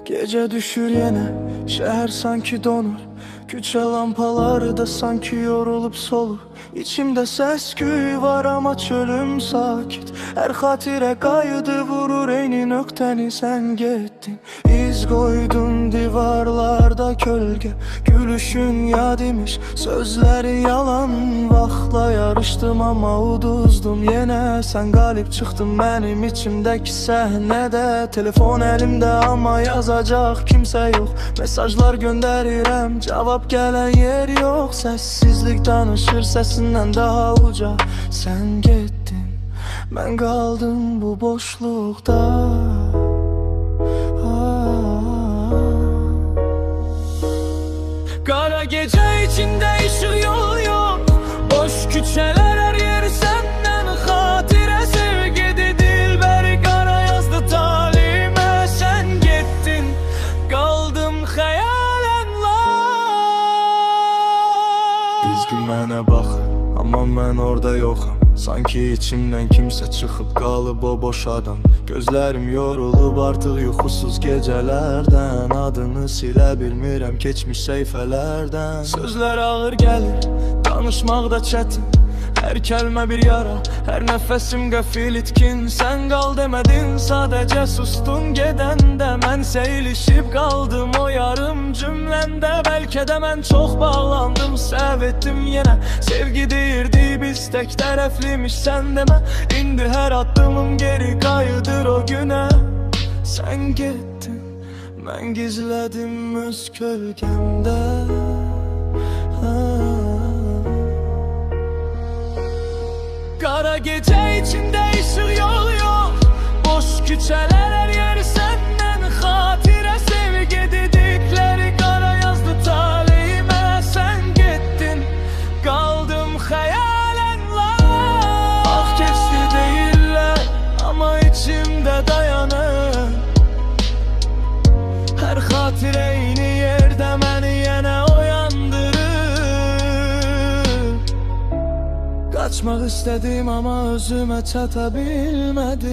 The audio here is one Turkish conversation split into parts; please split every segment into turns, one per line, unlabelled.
Gece düşür yine, şehir sanki donur. Küçe lampaları da sanki yorulup solur. İçimde ses küy var ama çölüm sakit. Her hatire kaydı vurur eyni nökteni sen gittin. İz koydun divarlarda kölge. Gülüşün yad imiş, sözleri yalan. Vaxtla yarıştım ama uduzdum yine. Sen galip çıktın benim içimdeki sahnede. Telefon elimde ama yazacak kimse yok. Mesajlar gönderirem, cevap gelen yer yok. Sessizlik danışır sesinden daha uca. Sen gittin, ben kaldım bu boşlukta. Kara gece içinde ışık yol yok. Boş küçeler her yer senden hatire. Sevgi dilberi kara yazdı talime. Sen gittin, kaldım hayalen var. Üzgün mənə baxır, amma mən orada yoxam. Sanki içimden kimse çıkıp kalıp o boş adam. Gözlerim yorulup artık yuxusuz gecelerden. Adını silə bilmirəm keçmiş seyfələrdən. Sözler ağır gelir, danışmaq da çətin. Her kelime bir yara, her nefesim qəfil itkin. Sen kal demedin, sadece sustun gedende. Mən seylişip kaldım o yarım cümlende. Belki de mən çok bağlandım, sev ettim yine. Sevgi deyirdi biz tek tərəfliymiş sen deme. İndi her addımım geri kayıdır o güne. Sen gittin, ben gizledim öz kölgemde. Kara gece içinde ışık yol yok. Boş küçeler her yer senden hatire. Sevgi dedikleri kara yazdı talihime. Sen gittin, kaldım hayalen var. Ah geçti değiller ama içimde dayanır. Her hatire eyni yerde beni yine uyandırır. Kaçmak istedim ama özüme çata bilmedim.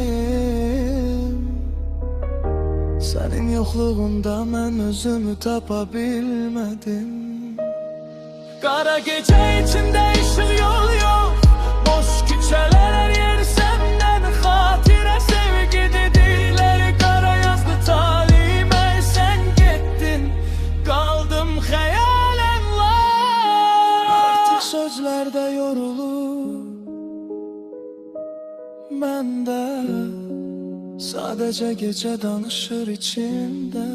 Senin yokluğunda ben özümü tapabilmedim. Kara gece içinde ışık yol yok. Boş küçeler her yer senden hatire. Sevgi dedikleri kara yazdı talihime. Sen gittin, kaldım hayalen var. Artık sözlerde yorulur ben de. Sadece gece danışır içimde.